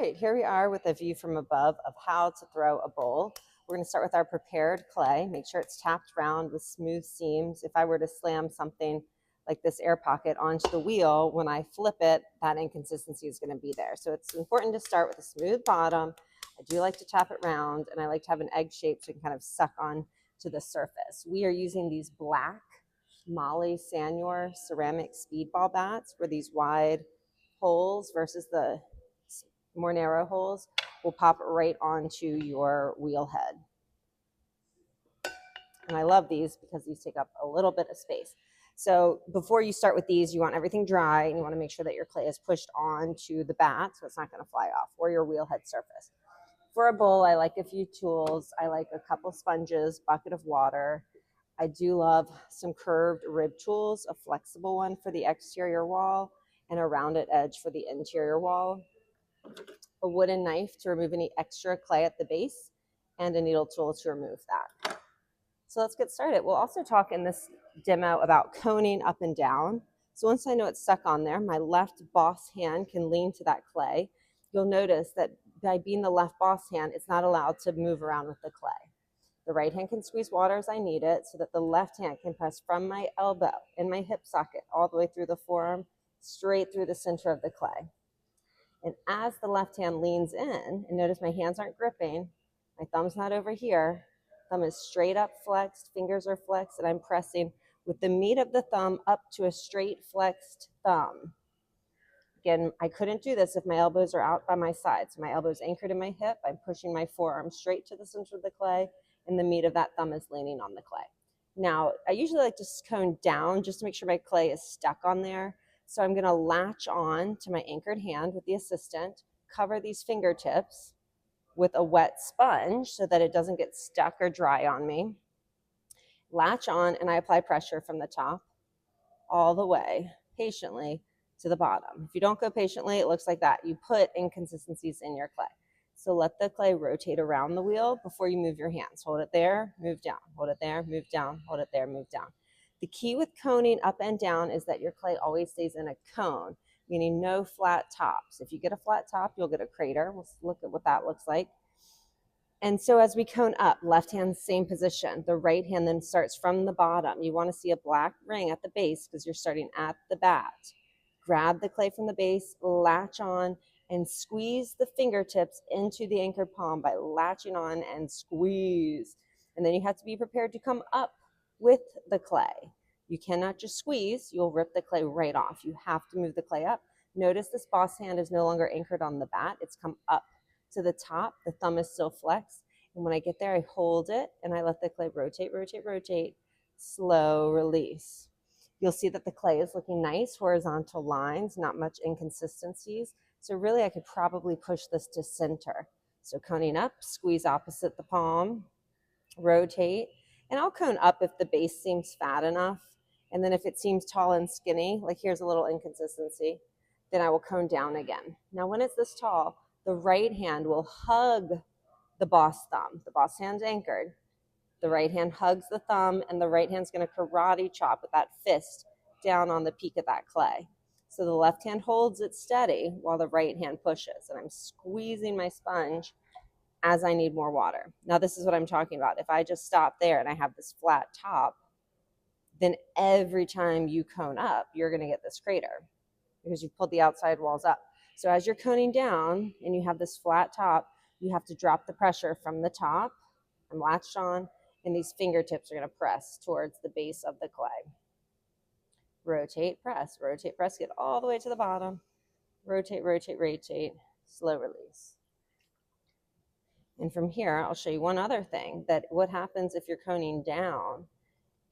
right, here we are with a view from above of how to throw a bowl. We're going to start with our prepared clay. Make sure it's tapped round with smooth seams. If I were to slam something like this air pocket onto the wheel, when I flip it, that inconsistency is going to be there. So it's important to start with a smooth bottom. I do like to tap it round, and I like to have an egg shape so it can kind of suck on to the surface. We are using these black Molly Sanyour ceramic speedball bats for these wide holes versus the more narrow holes will pop right onto your wheel head. And I love these because these take up a little bit of space. So before you start with these, you want everything dry and you want to make sure that your clay is pushed onto the bat so it's not going to fly off, or your wheel head surface. For a bowl, I like a few tools. I like a couple sponges, bucket of water. I do love some curved rib tools, a flexible one for the exterior wall and a rounded edge for the interior wall. A wooden knife to remove any extra clay at the base, and a needle tool to remove that. So let's get started. We'll also talk in this demo about coning up and down. So once I know it's stuck on there, my left boss hand can lean to that clay. You'll notice that by being the left boss hand, it's not allowed to move around with the clay. The right hand can squeeze water as I need it so that the left hand can press from my elbow in my hip socket all the way through the forearm, straight through the center of the clay. And as the left hand leans in, and notice my hands aren't gripping, my thumb's not over here, thumb is straight up flexed, fingers are flexed, and I'm pressing with the meat of the thumb up to a straight flexed thumb. Again, I couldn't do this if my elbows are out by my sides. So my elbow's anchored in my hip, I'm pushing my forearm straight to the center of the clay, and the meat of that thumb is leaning on the clay. Now, I usually like to cone down just to make sure my clay is stuck on there. So I'm going to latch on to my anchored hand with the assistant, cover these fingertips with a wet sponge so that it doesn't get stuck or dry on me. Latch on, and I apply pressure from the top all the way, patiently, to the bottom. If you don't go patiently, it looks like that. You put inconsistencies in your clay. So let the clay rotate around the wheel before you move your hands. Hold it there, move down, hold it there, move down, hold it there, move down. The key with coning up and down is that your clay always stays in a cone, meaning no flat tops. If you get a flat top, you'll get a crater. Let's look at what that looks like. And so as we cone up, left hand, same position. The right hand then starts from the bottom. You want to see a black ring at the base because you're starting at the bat. Grab the clay from the base, latch on, and squeeze the fingertips into the anchored palm by latching on and squeeze. And then you have to be prepared to come up with the clay. You cannot just squeeze, you'll rip the clay right off. You have to move the clay up. Notice this boss hand is no longer anchored on the bat, it's come up to the top, the thumb is still flexed. And when I get there, I hold it and I let the clay rotate, rotate, rotate, slow release. You'll see that the clay is looking nice, horizontal lines, not much inconsistencies. So really I could probably push this to center. So coning up, squeeze opposite the palm, rotate, and I'll cone up if the base seems fat enough. And then if it seems tall and skinny, like here's a little inconsistency, then I will cone down again. Now when it's this tall, the right hand will hug the boss thumb. The boss hand's anchored. The right hand hugs the thumb, and the right hand's going to karate chop with that fist down on the peak of that clay. So the left hand holds it steady while the right hand pushes, and I'm squeezing my sponge as I need more water. Now this is what I'm talking about. If I just stop there and I have this flat top, then every time you cone up, you're going to get this crater because you've pulled the outside walls up. So as you're coning down and you have this flat top, you have to drop the pressure from the top. I'm latched on, and these fingertips are going to press towards the base of the clay. Rotate, press, get all the way to the bottom. Rotate, rotate, rotate, slow release. And from here, I'll show you one other thing, that what happens if you're coning down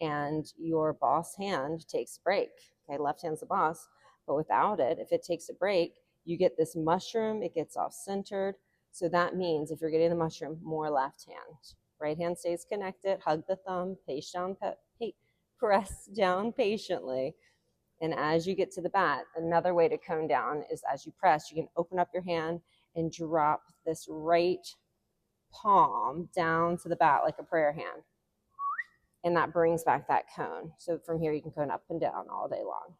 and your boss hand takes a break. Okay, left hand's the boss, but without it, if it takes a break, you get this mushroom, it gets off-centered. So that means if you're getting the mushroom, more left hand. Right hand stays connected, hug the thumb, press down patiently. And as you get to the bat, another way to cone down is as you press, you can open up your hand and drop this right palm down to the bat like a prayer hand. And that brings back that cone. So from here, you can cone up and down all day long.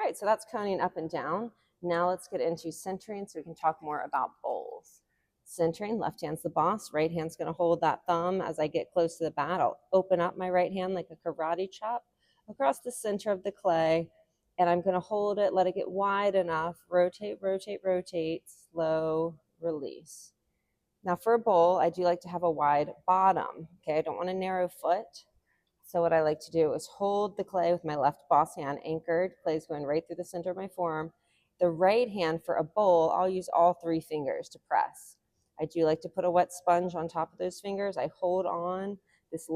All right, so that's coning up and down. Now let's get into centering so we can talk more about bowls. Centering, left hand's the boss, right hand's gonna hold that thumb. As I get close to the bat, I'll open up my right hand like a karate chop across the center of the clay, and I'm gonna hold it, let it get wide enough, rotate, rotate, rotate, slow release. Now for a bowl, I do like to have a wide bottom, okay? I don't want a narrow foot. So what I like to do is hold the clay with my left boss hand anchored. Clay's going right through the center of my forearm. The right hand for a bowl, I'll use all 3 fingers to press. I do like to put a wet sponge on top of those fingers. I hold on this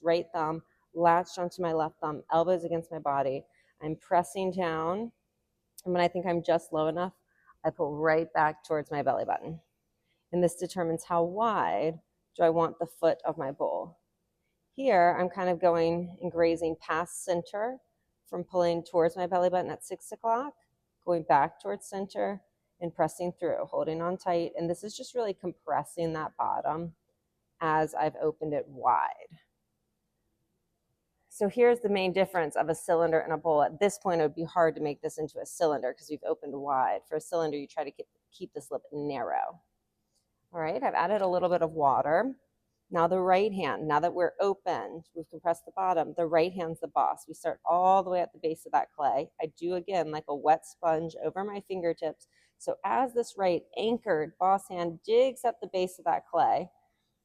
right thumb latched onto my left thumb, elbows against my body. I'm pressing down, and when I think I'm just low enough, I pull right back towards my belly button. And this determines how wide do I want the foot of my bowl. Here, I'm kind of going and grazing past center from pulling towards my belly button at 6 o'clock, going back towards center and pressing through, holding on tight. And this is just really compressing that bottom as I've opened it wide. So here's the main difference of a cylinder and a bowl. At this point, it would be hard to make this into a cylinder because we've opened wide. For a cylinder, you try to keep this lip narrow. All right, I've added a little bit of water. Now the right hand, now that we're open, we've compressed the bottom, the right hand's the boss. We start all the way at the base of that clay. I do, again, like a wet sponge over my fingertips. So as this right anchored boss hand digs at the base of that clay,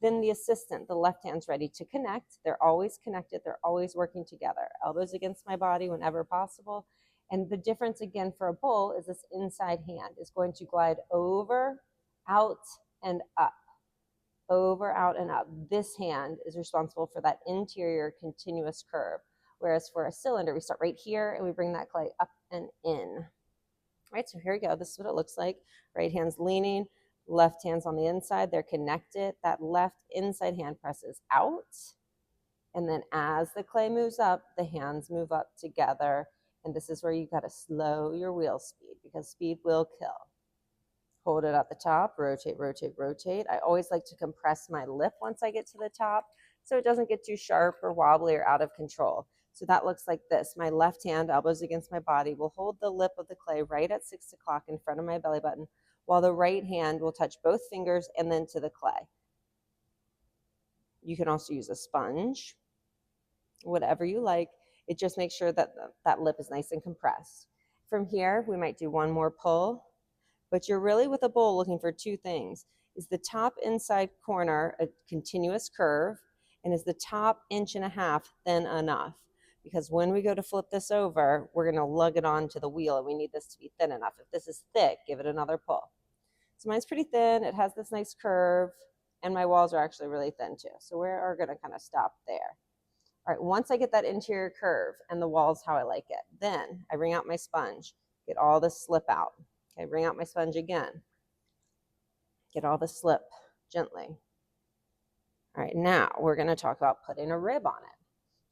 then the assistant, the left hand's ready to connect. They're always connected. They're always working together. Elbows against my body whenever possible. And the difference, again, for a bowl is this inside hand is going to glide over, out, and up. Over, out, and up. This hand is responsible for that interior continuous curve. Whereas for a cylinder, we start right here and we bring that clay up and in. All right, so here we go. This is what it looks like. Right hand's leaning, left hand's on the inside. They're connected. That left inside hand presses out. And then as the clay moves up, the hands move up together. And this is where you got to slow your wheel speed because speed will kill. Hold it at the top, rotate, rotate, rotate. I always like to compress my lip once I get to the top so it doesn't get too sharp or wobbly or out of control. So that looks like this. My left hand, elbows against my body, will hold the lip of the clay right at 6 o'clock in front of my belly button, while the right hand will touch both fingers and then to the clay. You can also use a sponge, whatever you like. It just makes sure that that lip is nice and compressed. From here, we might do one more pull. But you're really with a bowl looking for 2 things. Is the top inside corner a continuous curve? And is the top 1.5 inches thin enough? Because when we go to flip this over, we're going to lug it onto the wheel and we need this to be thin enough. If this is thick, give it another pull. So mine's pretty thin. It has this nice curve and my walls are actually really thin too. So we're going to kind of stop there. All right, once I get that interior curve and the walls how I like it, then I bring out my sponge, get all the slip out. Okay, bring out my sponge again. Get all the slip gently. All right, now we're going to talk about putting a rib on it.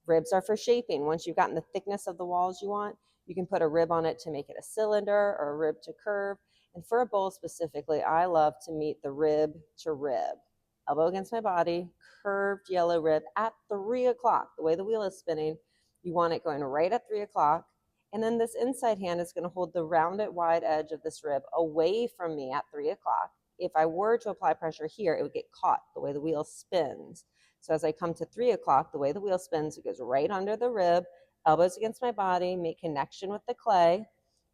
Ribs are for shaping. Once you've gotten the thickness of the walls you want, you can put a rib on it to make it a cylinder or a rib to curve. And for a bowl specifically, I love to meet the rib to rib. Elbow against my body, curved yellow rib at 3 o'clock. The way the wheel is spinning, you want it going right at 3 o'clock. And then this inside hand is going to hold the rounded wide edge of this rib away from me at 3 o'clock. If I were to apply pressure here, it would get caught the way the wheel spins. So as I come to 3 o'clock, the way the wheel spins, it goes right under the rib, elbows against my body, make connection with the clay.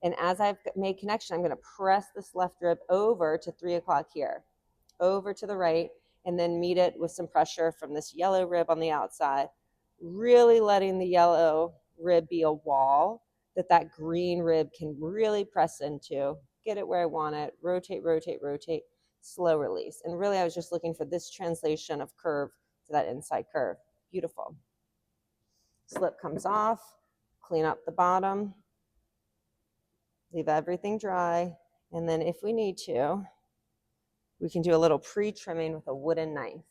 And as I've made connection, I'm going to press this left rib over to 3 o'clock here, over to the right, and then meet it with some pressure from this yellow rib on the outside, really letting the yellow rib be a wall that green rib can really press into, get it where I want it, rotate, rotate, rotate, slow release. And really I was just looking for this translation of curve to that inside curve. Beautiful. Slip comes off, clean up the bottom, leave everything dry, and then if we need to, we can do a little pre-trimming with a wooden knife.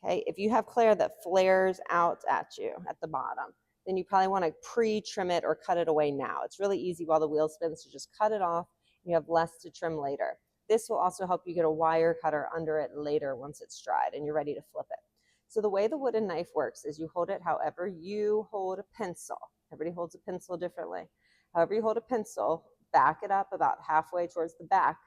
Okay, if you have clay that flares out at you at the bottom, then you probably want to pre-trim it or cut it away now. It's really easy while the wheel spins to just cut it off. You have less to trim later. This will also help you get a wire cutter under it later once it's dried and you're ready to flip it. So the way the wooden knife works is you hold it however you hold a pencil. Everybody holds a pencil differently. However you hold a pencil, back it up about halfway towards the back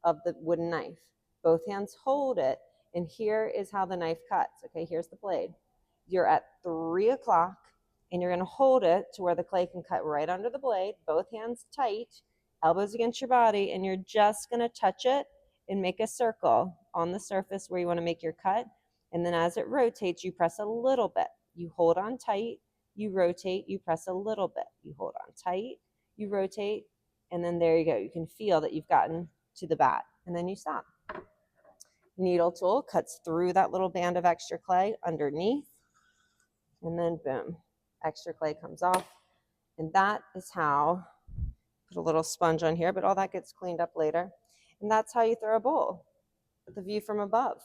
of the wooden knife. Both hands hold it, and here is how the knife cuts. Okay, here's the blade. You're at 3 o'clock, and you're gonna hold it to where the clay can cut right under the blade, both hands tight, elbows against your body, and you're just gonna touch it and make a circle on the surface where you wanna make your cut. And then as it rotates, you press a little bit. You hold on tight, you rotate, you press a little bit. You hold on tight, you rotate, and then there you go. You can feel that you've gotten to the bat, and then you stop. Needle tool cuts through that little band of extra clay underneath, and then boom, extra clay comes off. And that is how, put a little sponge on here, but all that gets cleaned up later. And that's how you throw a bowl, the view from above.